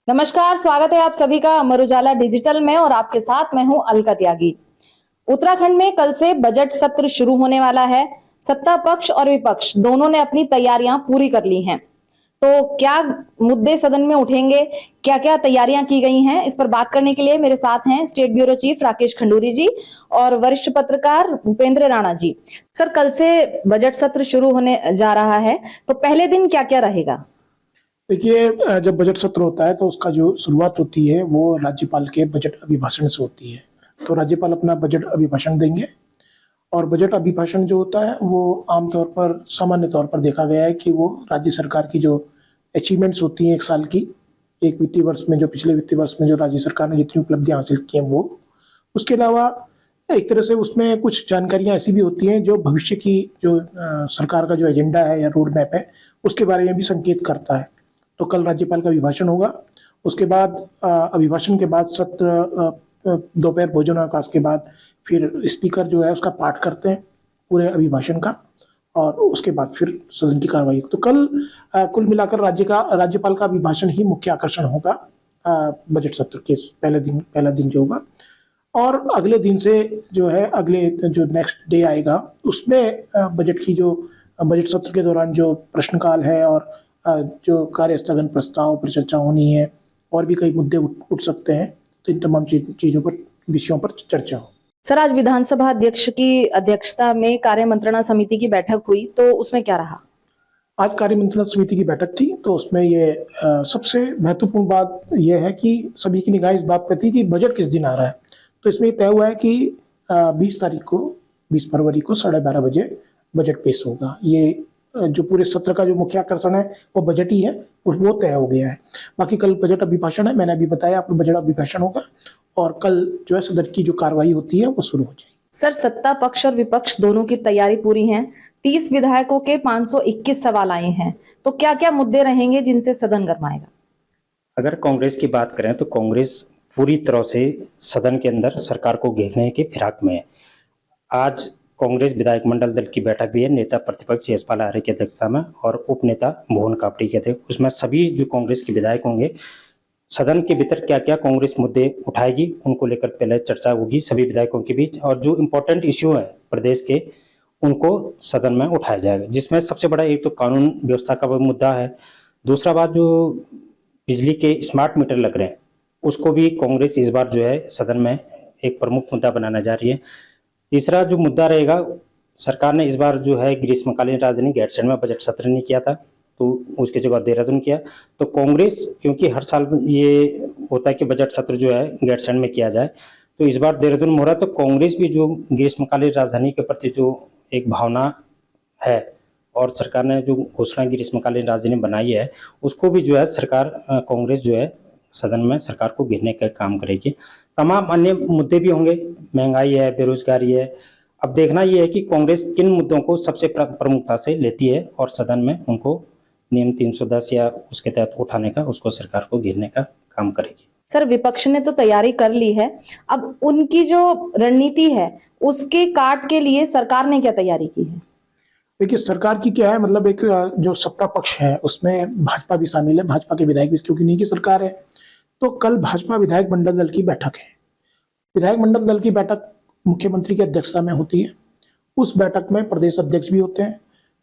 नमस्कार, स्वागत है आप सभी का अमर उजाला डिजिटल में और आपके साथ मैं हूं अलका त्यागी। उत्तराखंड में कल से बजट सत्र शुरू होने वाला है। सत्ता पक्ष और विपक्ष दोनों ने अपनी तैयारियां पूरी कर ली हैं। तो क्या मुद्दे सदन में उठेंगे, क्या क्या तैयारियां की गई हैं, इस पर बात करने के लिए मेरे साथ हैं state bureau chief Rakesh Khanduri ji और वरिष्ठ पत्रकार भूपेंद्र राणा जी। सर, कल से बजट सत्र शुरू होने जा रहा है, तो पहले दिन क्या क्या रहेगा? देखिए, जब बजट सत्र होता है तो उसका जो शुरुआत होती है वो राज्यपाल के बजट अभिभाषण से होती है। तो राज्यपाल अपना बजट अभिभाषण देंगे और बजट अभिभाषण जो होता है वो आमतौर पर सामान्य तौर पर देखा गया है कि वो राज्य सरकार की जो अचीवमेंट्स होती हैं एक साल की, एक वित्तीय वर्ष में, जो पिछले वित्तीय वर्ष में जो राज्य सरकार ने जितनी उपलब्धियां हासिल की हैं वो, उसके अलावा एक तरह से उसमें कुछ जानकारियां ऐसी भी होती हैं जो भविष्य की जो सरकार का जो एजेंडा है या रोड मैप है उसके बारे में भी संकेत करता है। तो कल राज्यपाल का अभिभाषण होगा। उसके बाद अभिभाषण के बाद सत्र, दोपहर भोजनावकाश के बाद फिर स्पीकर जो है उसका पाठ करते हैं पूरे अभिभाषण का और उसके बाद फिर सदन की कार्रवाई। तो कल कुल मिलाकर राज्यपाल का अभिभाषण ही मुख्य आकर्षण होगा बजट सत्र के पहला दिन जो होगा। और अगले दिन से जो है, अगले जो नेक्स्ट डे आएगा उसमें बजट सत्र के दौरान जो प्रश्नकाल है और जो कार्य स्थगन प्रस्ताव पर चर्चा होनी है और भी कई मुद्दे उठ सकते हैं। तो इन तमाम चीजों पर, विषयों पर चर्चा हो। सर, आज विधानसभा अध्यक्ष की अध्यक्षता में कार्य मंत्रणा समिति की बैठक हुई, तो उसमें क्या रहा? आज कार्य मंत्रणा समिति की बैठक थी तो उसमें ये सबसे महत्वपूर्ण बात यह है कि सभी की निगाह इस बात पर थी कि बजट किस दिन आ रहा है। तो इसमें तय हुआ है कि 20 फरवरी को 12:30 बजे बजट पेश होगा। ये जो पूरे सत्र का जो मुख्य आकर्षण है वो बजट ही है और वो तय हो गया है। बाकी कल बजट अभिभाषण है, मैंने अभी बताया आपको, बजट अभिभाषण होगा और कल जो है सदन की जो कार्रवाई होती है वो शुरू हो जाएगी। सर, सत्ता पक्ष और विपक्ष दोनों की तैयारी पूरी है। 30 विधायकों के 521 सवाल आए हैं, तो क्या क्या मुद्दे रहेंगे जिनसे सदन गरमाएगा? अगर कांग्रेस की बात करें तो कांग्रेस पूरी तरह से सदन के अंदर सरकार को घेरने के फिराक में है। आज कांग्रेस विधायक मंडल दल की बैठक भी है, नेता प्रतिपक्ष यशपाल आर्य की अध्यक्षता में और उप नेता भुवन कापड़ी के अध्यक्ष। उसमें सभी जो कांग्रेस के विधायक होंगे, सदन के भीतर क्या क्या कांग्रेस मुद्दे उठाएगी उनको लेकर पहले चर्चा होगी सभी विधायकों के बीच, और जो इम्पोर्टेंट इश्यू है प्रदेश के उनको सदन में उठाया जाएगा, जिसमें सबसे बड़ा एक तो कानून व्यवस्था का मुद्दा है। दूसरा बात, जो बिजली के स्मार्ट मीटर लग रहे हैं उसको भी कांग्रेस इस बार जो है सदन में एक प्रमुख मुद्दा बनाना जा रही है। तीसरा जो मुद्दा रहेगा, सरकार ने इस बार जो है ग्रीष्मकालीन राजधानी गैरसैंण में बजट सत्र नहीं किया था तो उसकी जगह देहरादून किया। तो कांग्रेस, क्योंकि हर साल ये होता है कि बजट सत्र जो है गैरसैंण में किया जाए, तो इस बार देहरादून में हो रहा है। तो कांग्रेस भी जो ग्रीष्मकालीन राजधानी के प्रति जो एक भावना है और सरकार ने जो घोषणा ग्रीष्मकालीन राजधानी बनाई है उसको भी जो है सरकार, कांग्रेस जो है सदन में सरकार को घेरने का काम करेगी। तमाम अन्य मुद्दे भी होंगे, महंगाई है, बेरोजगारी है। अब देखना यह है कि कांग्रेस किन मुद्दों को सबसे प्रमुखता से लेती है और सदन में उनको नियम 310 या उसके तहत उठाने का, उसको सरकार को घेरने का काम करेगी। सर, विपक्ष ने तो तैयारी कर ली है, अब उनकी जो रणनीति है उसके काट के लिए सरकार ने क्या तैयारी की है? देखिए, सरकार की क्या है, मतलब एक जो सत्ता पक्ष है उसमें भाजपा भी शामिल है, भाजपा के विधायक भी, क्योंकि नहीं की सरकार है। तो कल भाजपा विधायक मंडल दल की बैठक है। विधायक मंडल दल की बैठक मुख्यमंत्री की अध्यक्षता में होती है। उस बैठक में प्रदेश अध्यक्ष भी होते हैं।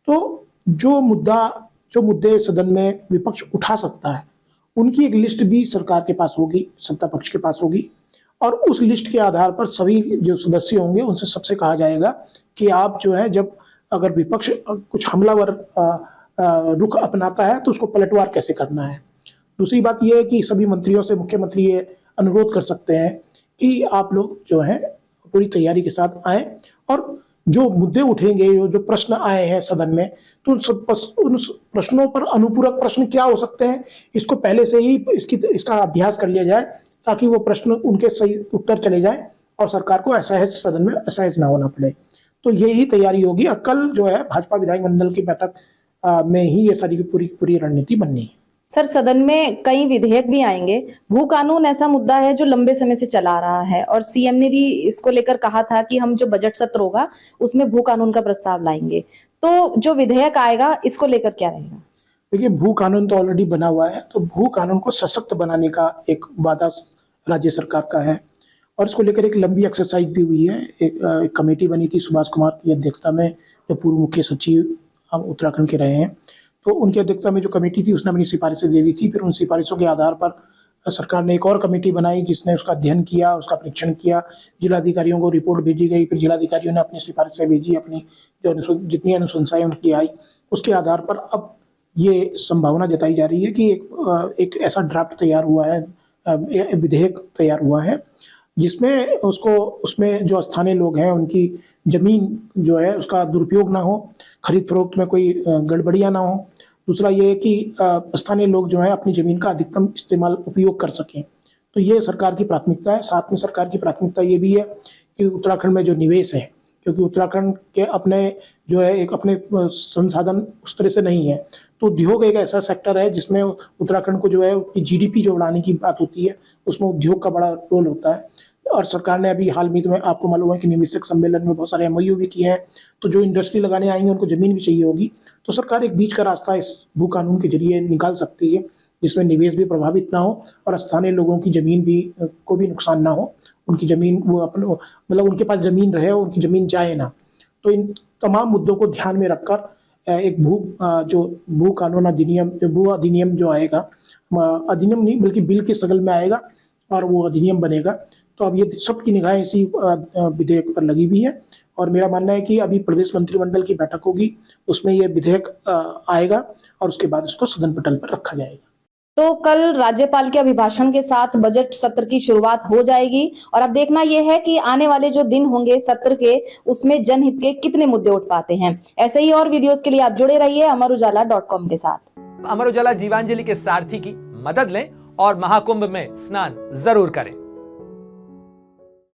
तो जो मुद्दे सदन में विपक्ष उठा सकता है उनकी एक लिस्ट भी सरकार के पास होगी, सत्ता पक्ष के पास होगी, और उस लिस्ट के आधार पर सभी जो सदस्य होंगे उनसे सबसे कहा जाएगा कि आप जो है, जब अगर विपक्ष कुछ हमलावर रुख अपनाता है तो उसको पलटवार कैसे करना है। दूसरी बात यह है कि सभी मंत्रियों से मुख्यमंत्री ये अनुरोध कर सकते हैं कि आप लोग जो है पूरी तैयारी के साथ आए और जो मुद्दे उठेंगे, जो प्रश्न आए हैं सदन में, तो उन प्रश्नों पर अनुपूरक प्रश्न क्या हो सकते हैं, इसको पहले से ही इसका अभ्यास कर लिया जाए ताकि वो प्रश्न उनके सही उत्तर चले जाए और सरकार को असहज, सदन में असहज ना होना पड़े। तो यही तैयारी होगी। कल जो है भाजपा विधायक मंडल की बैठक में ही ये सारी की पूरी रणनीति बननी है। सर, सदन में कई विधेयक भी आएंगे। भू कानून ऐसा मुद्दा है जो लंबे समय से चला रहा है और सीएम ने भी इसको लेकर कहा था कि हम जो बजट सत्र होगा उसमें भू कानून का प्रस्ताव लाएंगे। तो जो विधेयक आएगा इसको लेकर क्या रहेगा? देखिए, भू कानून तो ऑलरेडी बना हुआ है, तो भू कानून को सशक्त बनाने का एक वादा राज्य सरकार का है और इसको लेकर एक लंबी एक्सरसाइज भी हुई है। एक कमेटी बनी थी सुभाष कुमार की अध्यक्षता में, जो पूर्व मुख्य सचिव हम उत्तराखंड के रहे हैं, तो उनकी अध्यक्षता में जो कमेटी थी उसने अपनी सिफारिशें दे दी थी। फिर उन सिफारिशों के आधार पर सरकार ने एक और कमेटी बनाई जिसने उसका अध्ययन किया, उसका परीक्षण किया, जिलाधिकारियों को रिपोर्ट भेजी गई, फिर जिलाधिकारियों ने अपनी सिफारिशें भेजी, अपनी जो जितनी अनुशंसाएं उनकी आई, उसके आधार पर अब ये संभावना जताई जा रही है कि एक ऐसा ड्राफ्ट तैयार हुआ है, विधेयक तैयार हुआ है जिसमें उसमें जो स्थानीय लोग हैं उनकी जमीन जो है उसका दुरुपयोग ना हो, खरीद फरोख्त में कोई गड़बड़ियां ना हो। दूसरा ये है कि स्थानीय लोग जो है अपनी जमीन का अधिकतम इस्तेमाल उपयोग कर सकें, तो ये सरकार की प्राथमिकता है। साथ में सरकार की प्राथमिकता ये भी है कि उत्तराखंड में जो निवेश है, क्योंकि उत्तराखंड के अपने जो है एक अपने संसाधन उस तरह से नहीं है, तो उद्योग एक ऐसा सेक्टर है जिसमें उत्तराखंड को जो है उसकी जीडीपी जो बढ़ाने की बात होती है उसमें उद्योग का बड़ा रोल होता है। और सरकार ने अभी हाल में तो आपको मालूम है कि निवेशक सम्मेलन में बहुत सारे एमओयू भी किए हैं, तो जो इंडस्ट्री लगाने आएंगे उनको जमीन भी चाहिए होगी, तो सरकार एक बीच का रास्ता इस भू कानून के जरिए निकाल सकती है जिसमें निवेश भी प्रभावित ना हो और स्थानीय लोगों की जमीन भी को भी नुकसान ना हो, उनकी जमीन वो अपने मतलब उनके पास जमीन रहे, उनकी जमीन जाए ना। तो इन तमाम मुद्दों को ध्यान में रखकर एक भू कानून अधिनियम, भू अधिनियम जो आएगा, अधिनियम नहीं बल्कि बिल के शक्ल में आएगा और वो अधिनियम बनेगा। तो अब ये सबकी निगाहें इसी विधेयक पर लगी हुई है और मेरा मानना है कि अभी प्रदेश मंत्रिमंडल की बैठक होगी, उसमें ये विधेयक आएगा और उसके बाद इसको सदन पटल पर रखा जाएगा। तो कल राज्यपाल के अभिभाषण के साथ बजट सत्र की शुरुआत हो जाएगी और अब देखना यह है कि आने वाले जो दिन होंगे सत्र के, उसमें जनहित के कितने मुद्दे उठ पाते हैं। ऐसे ही और वीडियोस के लिए आप जुड़े रहिए अमरुजाला.com के साथ। अमर उजाला जीवांजलि के सारथी की मदद लें और महाकुंभ में स्नान जरूर करें।